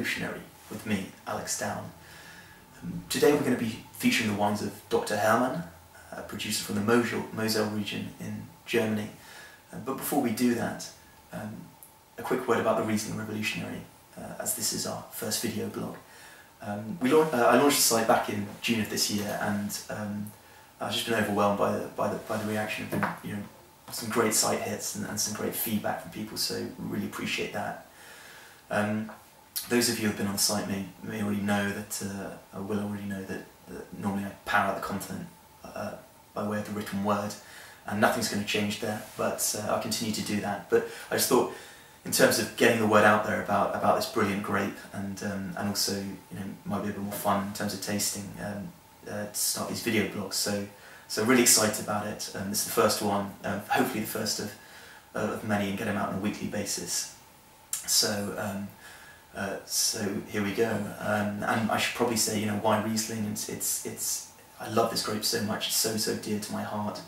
Revolutionary with me, Alex Down. Today we're going to be featuring the wines of Dr Hermann, a producer from the Mosel region in Germany. But before we do that, a quick word about the Riesling Revolutionary, as this is our first video blog. I launched the site back in June of this year, and I've just been overwhelmed by the reaction. You know, some great site hits and some great feedback from people, so really appreciate that. Those of you who have been on the site may already know that, or will already know that normally I power out the content by way of the written word, and nothing's going to change there, but I'll continue to do that. But I just thought, in terms of getting the word out there about this brilliant grape, and also, you know, might be a bit more fun in terms of tasting, to start these video blogs. So really excited about it. This is the first one, hopefully the first of many, and get them out on a weekly basis. So here we go. And I should probably say, you know, why Riesling? I love this grape so much. It's so dear to my heart.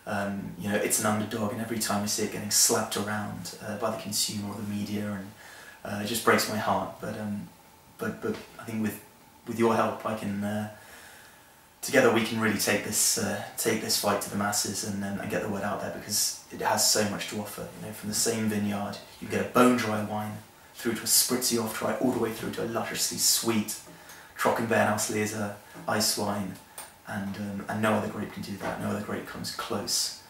You know, it's an underdog, and every time I see it getting slapped around by the consumer or the media, and it just breaks my heart. But I think with your help, I can together we can really take this fight to the masses and get the word out there, because it has so much to offer. You know, from the same vineyard, you get a bone dry wine through to a spritzy off dry, all the way through to a lusciously sweet Trockenbeerenauslese ice wine. And no other grape can do that. No other grape comes close.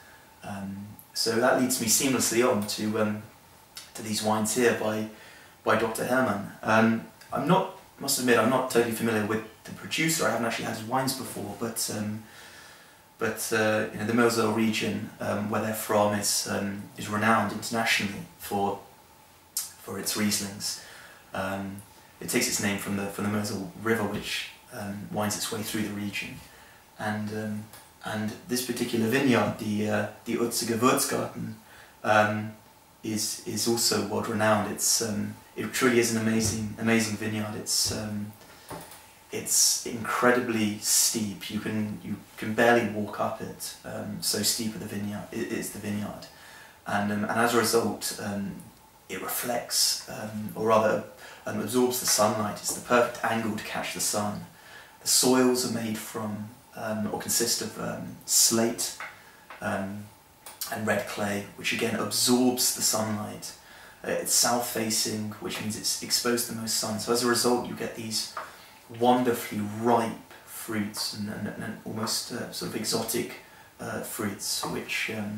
So that leads me seamlessly on to these wines here by Dr Hermann. Must admit, I'm not totally familiar with the producer. I haven't actually had his wines before, but you know, the Mosel region, where they're from, is renowned internationally for its Rieslings. It takes its name from the Mosel River, which winds its way through the region. And this particular vineyard, the Ürziger Würzgarten, is also world renowned. It truly is an amazing vineyard. It's incredibly steep. You can barely walk up it. So steep the vineyard is the vineyard, and as a result, it reflects, or rather absorbs the sunlight. It's the perfect angle to catch the sun. The soils are made from, or consist of slate and red clay, which again absorbs the sunlight. It's south-facing, which means it's exposed to the most sun. So as a result, you get these wonderfully ripe fruits and almost sort of exotic fruits, which are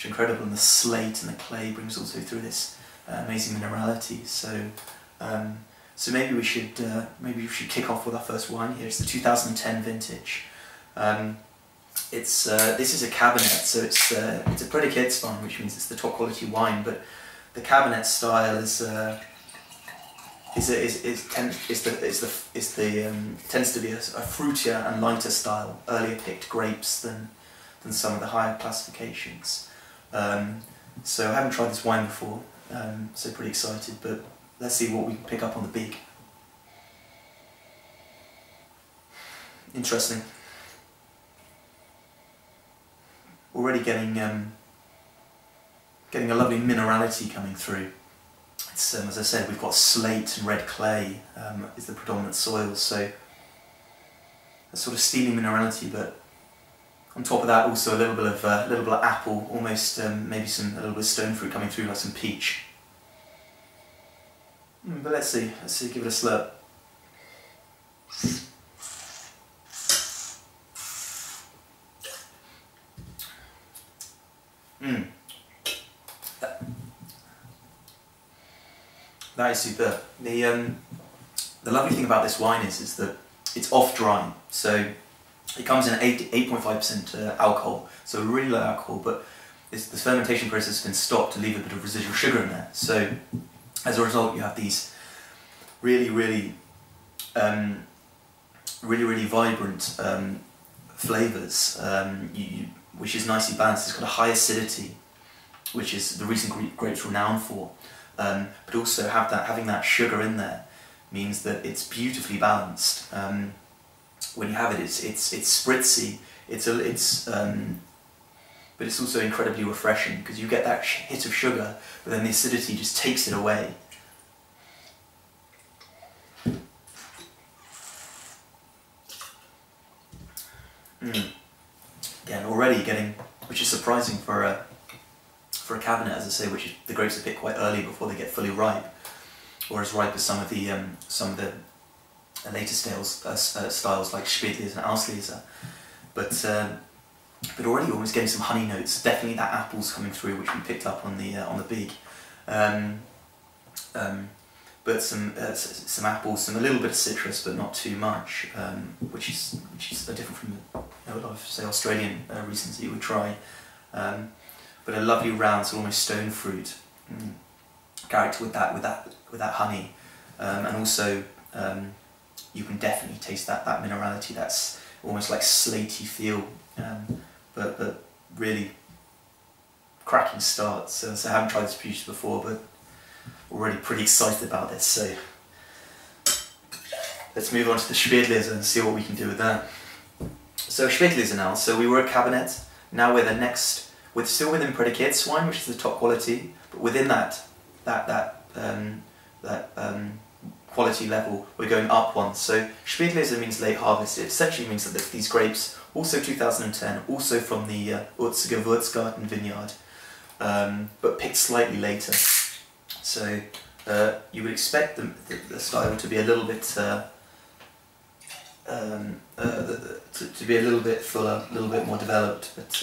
incredible. And the slate and the clay brings also through this amazing minerality. So maybe we should kick off with our first wine here. It's the 2010 vintage. This is a Cabernet, so it's a Prédicateswein, which means it's the top quality wine. But the Cabernet style tends to be a fruitier and lighter style, earlier picked grapes than some of the higher classifications. So I haven't tried this wine before, so pretty excited. But let's see what we can pick up on the beak. Interesting. Already getting a lovely minerality coming through. It's as I said, we've got slate and red clay is the predominant soil, so a sort of steely minerality. But on top of that, also a little bit of apple, almost maybe a little bit of stone fruit coming through, like some peach. But let's see, give it a slurp. That is superb. The lovely thing about this wine is that it's off dry, so it comes in at 8.5% alcohol, so really low alcohol, but the fermentation process has been stopped to leave a bit of residual sugar in there. So as a result, you have these really vibrant flavours, which is nicely balanced. It's got a high acidity, which is the Riesling grapes renowned for, but also having that sugar in there means that it's beautifully balanced. When you have it, it's spritzy. But it's also incredibly refreshing, because you get that hit of sugar, but then the acidity just takes it away. Again, already getting, which is surprising for a Cabernet, as I say, which is, the grapes are picked quite early before they get fully ripe, or as ripe as some of the later styles like Spätlese and Auslese. But already almost getting some honey notes. Definitely that apple's coming through, which we picked up on the beak. But some apples, a little bit of citrus, but not too much, which is different from a lot of, say, Australian Rieslings that you would try. But a lovely round, so almost stone fruit character with that honey, and also you can definitely taste that minerality. That's almost like slaty feel, but really cracking start. So I haven't tried this producer before, but already pretty excited about this. So let's move on to the Spätlese and see what we can do with that. So Spätlese now. So we were at Cabernet. Now we're still within Predicates wine, which is the top quality, but within that quality level, we're going up one. So Spätlese means late harvest. It essentially means that these grapes, also 2010, also from the Ürziger Würzgarten vineyard, but picked slightly later. So you would expect the style to be a little bit to be a little bit fuller, a little bit more developed. But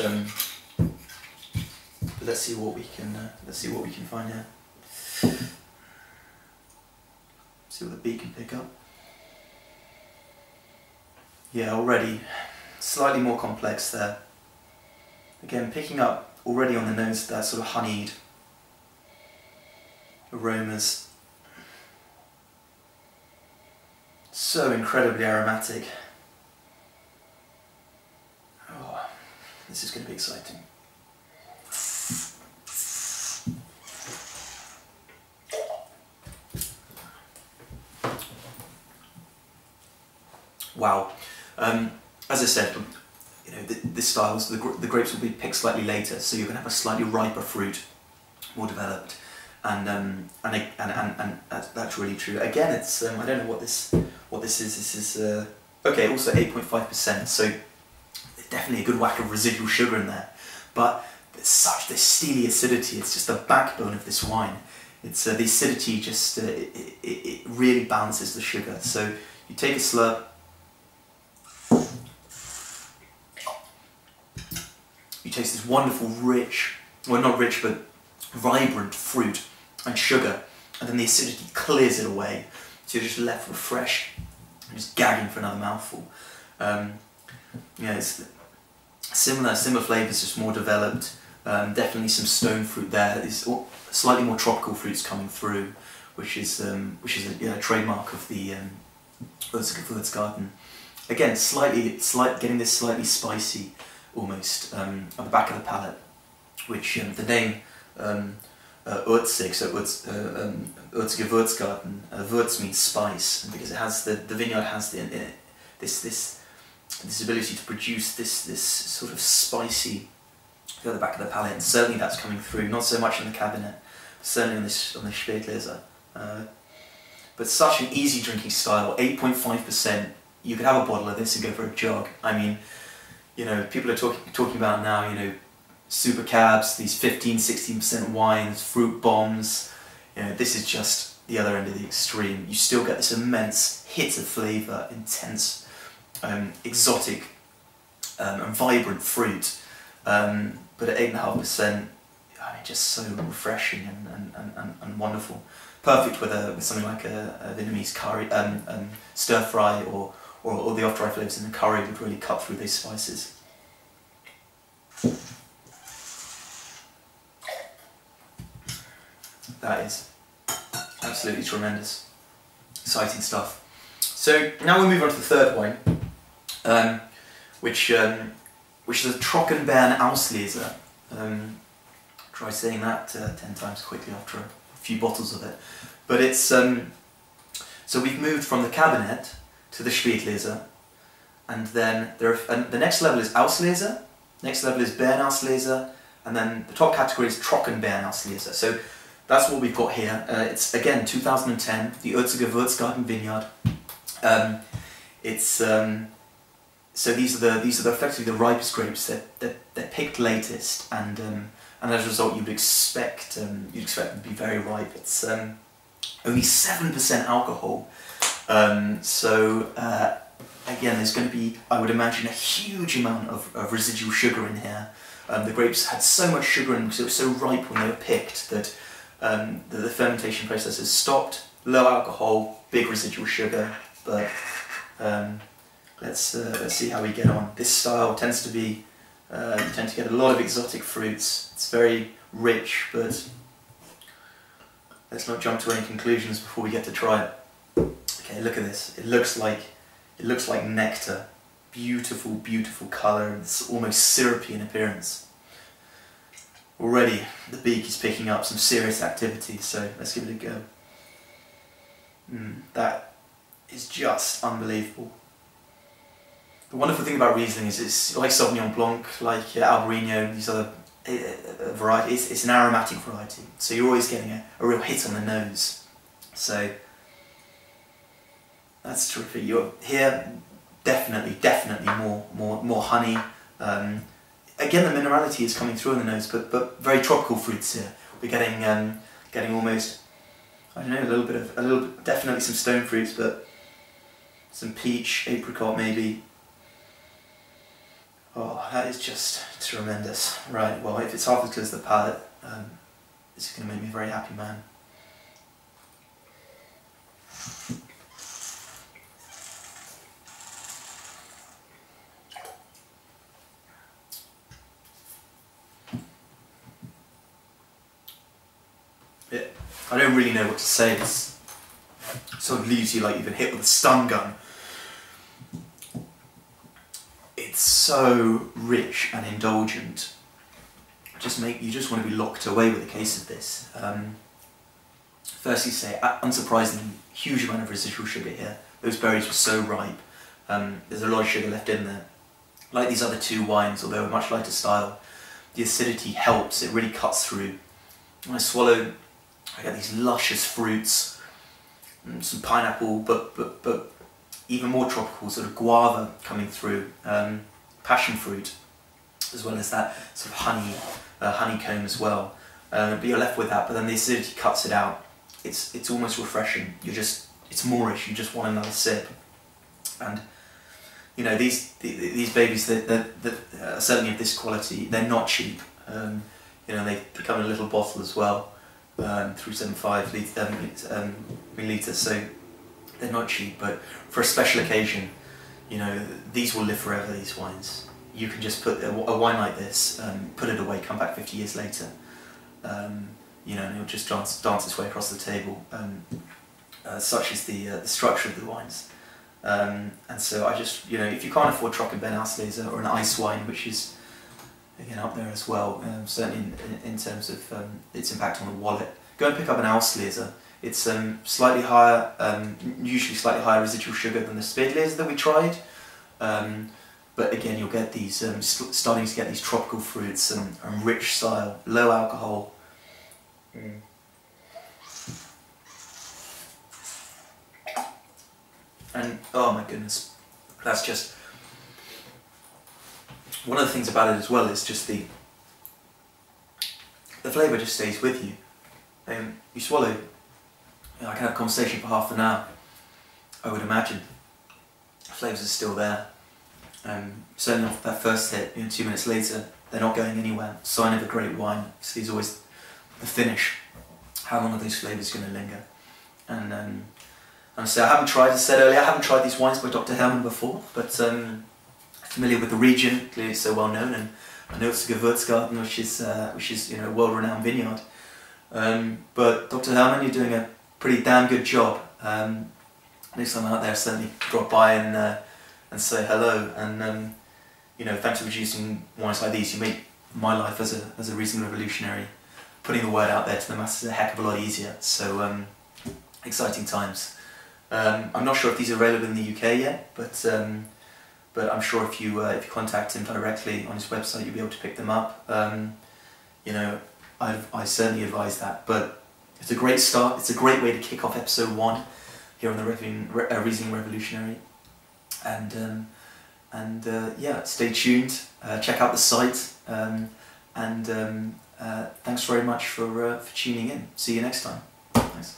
let's see what we can find here. See what the beak can pick up. Yeah, already slightly more complex there. Again, picking up already on the nose that sort of honeyed aromas. So incredibly aromatic. Oh, this is going to be exciting. Wow. As I said, you know, this style, so the grapes will be picked slightly later, so you're going to have a slightly riper fruit, more developed, and that's really true. Again, it's I don't know what this is. This is okay. Also 8.5%, so definitely a good whack of residual sugar in there, but there's such this steely acidity. It's just the backbone of this wine. It's the acidity just it really balances the sugar. So you take a slurp. You taste this wonderful, rich, well, not rich, but vibrant fruit and sugar, and then the acidity clears it away, so you're just left refreshed and just gagging for another mouthful. Yeah, it's similar flavours, just more developed. Definitely some stone fruit there. There's slightly more tropical fruits coming through, which is a trademark of the Ürziger Würzgarten. Again, getting this slightly spicy, almost on the back of the palate, which the name Ürzig, so Ürziger Würzgarten, Würz means spice, and because it has the vineyard has this ability to produce this sort of spicy at the back of the palate, and certainly that's coming through. Not so much in the Cabernet, certainly on the Spätlese, but such an easy drinking style. 8.5%. You could have a bottle of this and go for a jog. I mean, you know, people are talking about now, you know, super cabs, these 15-16% wines, fruit bombs. You know, this is just the other end of the extreme. You still get this immense hit of flavour, intense, exotic, and vibrant fruit. But at 8.5%, I mean, just so refreshing and wonderful. Perfect with something like a Vietnamese curry, stir fry, or the off-dry flavours in the curry would really cut through these spices. That is absolutely tremendous, exciting stuff. So now we move on to the third wine, which is a Trockenbeeren Auslese. Try saying that 10 times quickly after a few bottles of it. But it's so we've moved from the Cabernet to the Spätlese, and then the next level is Auslese, next level is Beeren Auslese, and then the top category is Trockenbeeren Auslese. So that's what we've got here. It's again 2010, the Ürziger Würzgarten vineyard. It's so these are effectively the ripest grapes. They're picked latest, and as a result, you'd expect them to be very ripe. It's only 7% alcohol, so again, there's going to be, I would imagine, a huge amount of residual sugar in here. The grapes had so much sugar in them because it was so ripe when they were picked that the fermentation process has stopped. Low alcohol, big residual sugar, but let's see how we get on. This style tends to be, you tend to get a lot of exotic fruits. It's very rich, but let's not jump to any conclusions before we get to try it. Okay, look at this. It looks like nectar. Beautiful, beautiful colour. It's almost syrupy in appearance. Already, the beak is picking up some serious activity, so let's give it a go. That is just unbelievable. The wonderful thing about Riesling is it's like Sauvignon Blanc, like Albarino, these other varieties. It's an aromatic variety, so you're always getting a real hit on the nose. So that's terrific. You're here, definitely more honey. Again, the minerality is coming through in the nose, but very tropical fruits here. We're getting almost, I don't know, definitely some stone fruits, but some peach, apricot maybe. Oh, that is just tremendous. Right, well, if it's half as good as the palate, it's going to make me a very happy man. I don't really know what to say. It sort of leaves you like you've been hit with a stun gun. It's so rich and indulgent. You just want to be locked away with a case of this. Firstly, say, unsurprisingly, huge amount of residual sugar here. Those berries were so ripe. There's a lot of sugar left in there. Like these other two wines, although a much lighter style, the acidity helps. It really cuts through. When I swallow, I get these luscious fruits, some pineapple, but even more tropical, sort of guava coming through, passion fruit, as well as that sort of honeycomb as well. But you're left with that, but then the acidity cuts it out. It's almost refreshing. It's moreish. You just want another sip. And you know, these babies that certainly of this quality, they're not cheap. You know, they come in a little bottle as well. 375 millilitres, so they're not cheap, but for a special occasion, you know, these will live forever, these wines. You can just put a wine like this, put it away, come back 50 years later, you know, and it'll just dance its way across the table. Such is the structure of the wines. And so I just, you know, if you can't afford Trocken Auslese or an ice wine, which is again up there as well, certainly in terms of its impact on the wallet, go and pick up an Auslese. It's slightly higher, usually slightly higher residual sugar than the Spätlese that we tried, but again you'll get these, starting to get these tropical fruits and rich style, low alcohol. And oh my goodness, that's just, one of the things about it as well is just the flavour just stays with you. You swallow, you know, I can have a conversation for half an hour, I would imagine. The flavours are still there. Certainly off that first hit, you know, 2 minutes later, they're not going anywhere. Sign of a great wine. So there's always the finish. How long are those flavours going to linger? And so I haven't tried, as I said earlier, I haven't tried these wines by Dr Hermann before, but familiar with the region, clearly so well known, and Ürziger Würzgarten, which is you know, a world-renowned vineyard. But Dr Hermann, you're doing a pretty damn good job. Next time I'm out there, certainly drop by and say hello. And you know, thanks for producing wines like these. You make my life as a Riesling Revolutionary, putting the word out there to the masses a heck of a lot easier. So exciting times. I'm not sure if these are available in the UK yet, but I'm sure if you contact him directly on his website, you'll be able to pick them up. You know, I certainly advise that. But it's a great start. It's a great way to kick off episode 1 here on the Riesling Revolutionary. And And yeah, stay tuned, check out the site, and thanks very much for tuning in. See you next time. Thanks.